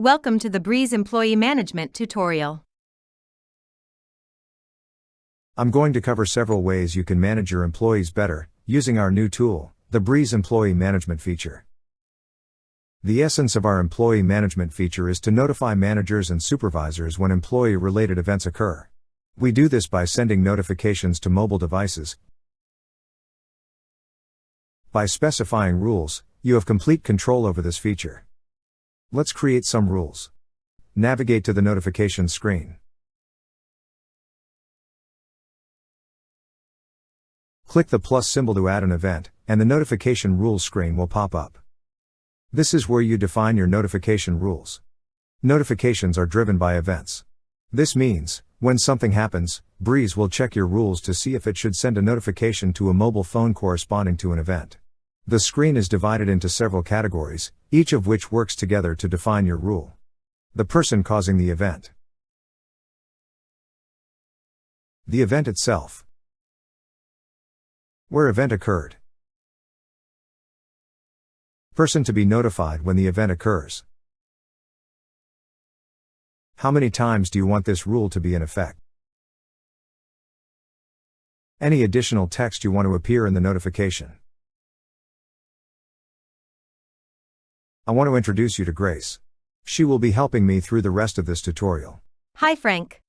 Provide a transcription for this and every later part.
Welcome to the Breeze Employee Management tutorial. I'm going to cover several ways you can manage your employees better, using our new tool, the Breeze Employee Management feature. The essence of our employee management feature is to notify managers and supervisors when employee-related events occur. We do this by sending notifications to mobile devices. By specifying rules, you have complete control over this feature. Let's create some rules. Navigate to the notifications screen. Click the plus symbol to add an event, and the notification rules screen will pop up. This is where you define your notification rules. Notifications are driven by events. This means, when something happens, Breeze will check your rules to see if it should send a notification to a mobile phone corresponding to an event. The screen is divided into several categories, each of which works together to define your rule. The person causing the event. The event itself. Where event occurred. Person to be notified when the event occurs. How many times do you want this rule to be in effect? Any additional text you want to appear in the notification. I want to introduce you to Grace. She will be helping me through the rest of this tutorial. Hi Frank.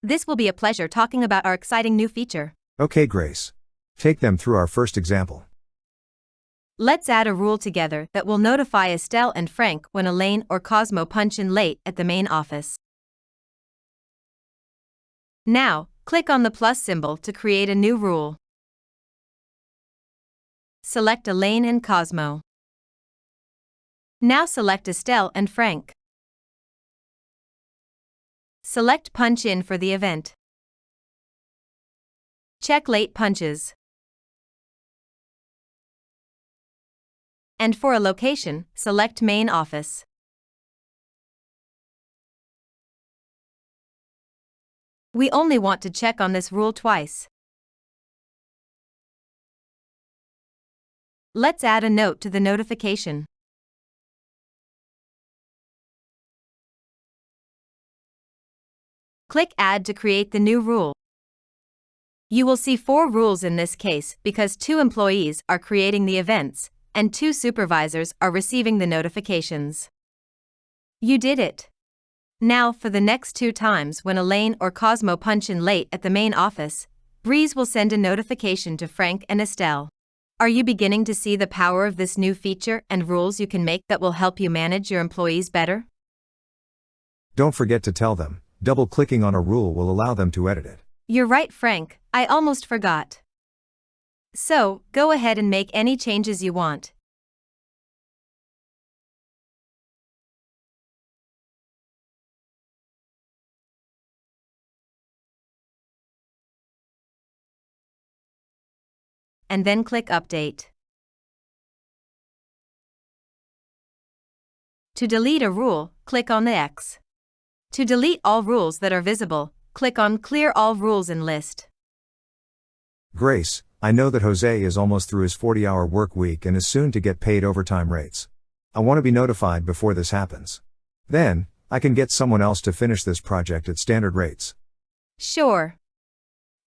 This will be a pleasure talking about our exciting new feature. Okay Grace. Take them through our first example. Let's add a rule together that will notify Estelle and Frank when Elaine or Cosmo punch in late at the main office. Now, click on the plus symbol to create a new rule. Select Elaine and Cosmo. Now select Estelle and Frank. Select punch in for the event. Check late punches. And for a location, select main office. We only want to check on this rule twice. Let's add a note to the notification. Click Add to create the new rule. You will see 4 rules in this case because 2 employees are creating the events, and 2 supervisors are receiving the notifications. You did it! Now for the next 2 times when Elaine or Cosmo punch in late at the main office, Breeze will send a notification to Frank and Estelle. Are you beginning to see the power of this new feature and rules you can make that will help you manage your employees better? Don't forget to tell them, double-clicking on a rule will allow them to edit it. You're right, Frank, I almost forgot. So, go ahead and make any changes you want. And then click Update. To delete a rule, click on the X. To delete all rules that are visible, click on Clear All Rules in List. Grace, I know that Jose is almost through his 40-hour work week and is soon to get paid overtime rates. I want to be notified before this happens. Then, I can get someone else to finish this project at standard rates. Sure.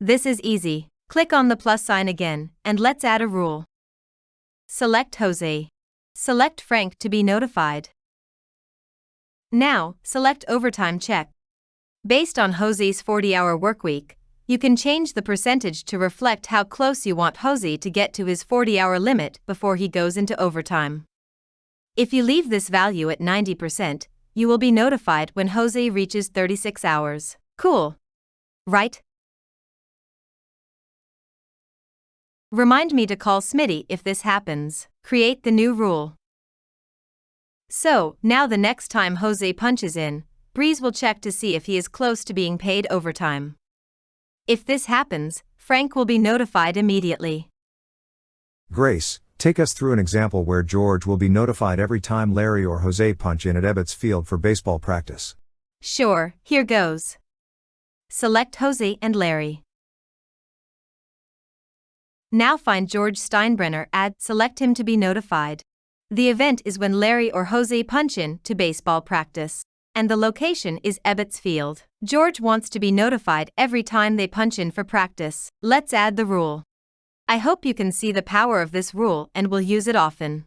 This is easy. Click on the plus sign again, and let's add a rule. Select Jose. Select Frank to be notified. Now, select Overtime Check. Based on Jose's 40-hour workweek, you can change the percentage to reflect how close you want Jose to get to his 40-hour limit before he goes into overtime. If you leave this value at 90%, you will be notified when Jose reaches 36 hours. Cool. Right? Remind me to call Smitty if this happens. Create the new rule. So, now the next time Jose punches in, Breeze will check to see if he is close to being paid overtime. If this happens, Frank will be notified immediately. Grace, take us through an example where George will be notified every time Larry or Jose punch in at Ebbets Field for baseball practice. Sure, here goes. Select Jose and Larry. Now find George Steinbrenner, select him to be notified. The event is when Larry or Jose punch in to baseball practice, and the location is Ebbets Field. George wants to be notified every time they punch in for practice. Let's add the rule. I hope you can see the power of this rule and will use it often.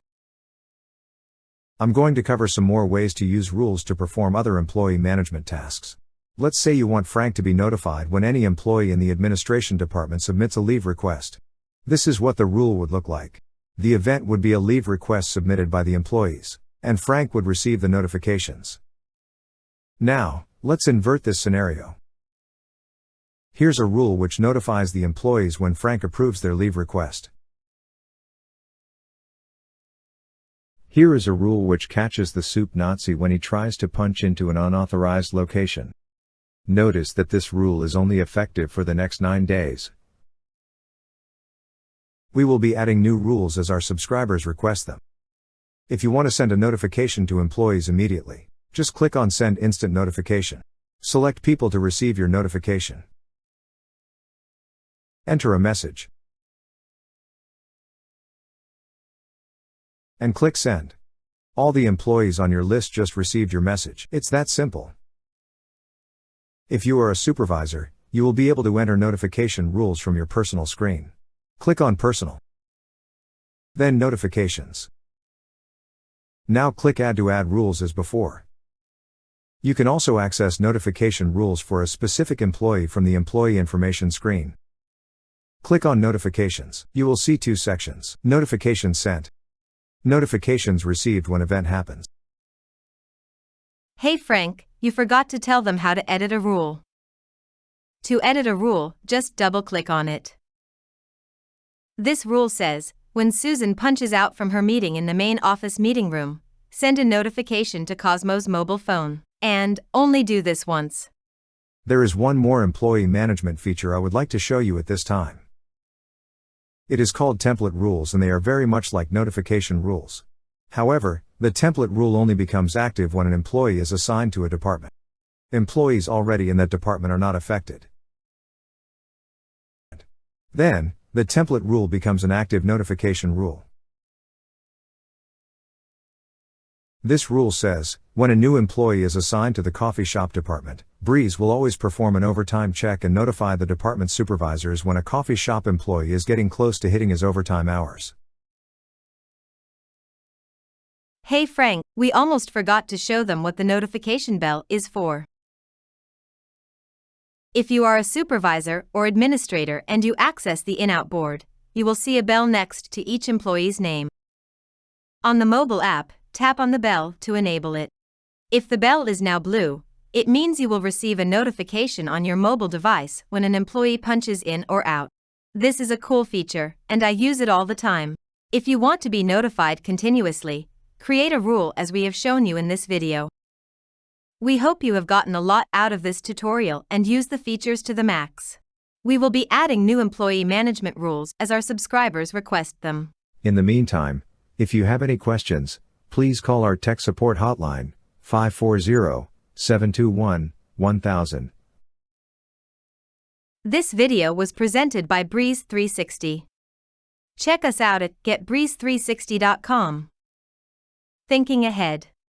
I'm going to cover some more ways to use rules to perform other employee management tasks. Let's say you want Frank to be notified when any employee in the administration department submits a leave request. This is what the rule would look like. The event would be a leave request submitted by the employees, and Frank would receive the notifications. Now, let's invert this scenario. Here's a rule which notifies the employees when Frank approves their leave request. Here is a rule which catches the soup Nazi when he tries to punch into an unauthorized location. Notice that this rule is only effective for the next 9 days. We will be adding new rules as our subscribers request them. If you want to send a notification to employees immediately, just click on Send Instant Notification. Select people to receive your notification. Enter a message. And click Send. All the employees on your list just received your message. It's that simple. If you are a supervisor, you will be able to enter notification rules from your personal screen. Click on Personal. Then Notifications. Now click Add to add rules as before. You can also access notification rules for a specific employee from the Employee Information screen. Click on Notifications. You will see 2 sections. Notifications sent. Notifications received when event happens. Hey Frank, you forgot to tell them how to edit a rule. To edit a rule, just double-click on it. This rule says, when Susan punches out from her meeting in the main office meeting room, send a notification to Cosmo's mobile phone. And, only do this once. There is one more employee management feature I would like to show you at this time. It is called template rules and they are very much like notification rules. However, the template rule only becomes active when an employee is assigned to a department. Employees already in that department are not affected. Then, the template rule becomes an active notification rule. This rule says, when a new employee is assigned to the coffee shop department, Breeze will always perform an overtime check and notify the department supervisors when a coffee shop employee is getting close to hitting his overtime hours. Hey Frank, we almost forgot to show them what the notification bell is for. If you are a supervisor or administrator and you access the in-out board, you will see a bell next to each employee's name. On the mobile app, tap on the bell to enable it. If the bell is now blue, it means you will receive a notification on your mobile device when an employee punches in or out. This is a cool feature, and I use it all the time. If you want to be notified continuously, create a rule as we have shown you in this video. We hope you have gotten a lot out of this tutorial and used the features to the max. We will be adding new employee management rules as our subscribers request them. In the meantime, if you have any questions, please call our tech support hotline, 540-721-1000. This video was presented by Breeze360. Check us out at getbreeze360.com. Thinking ahead.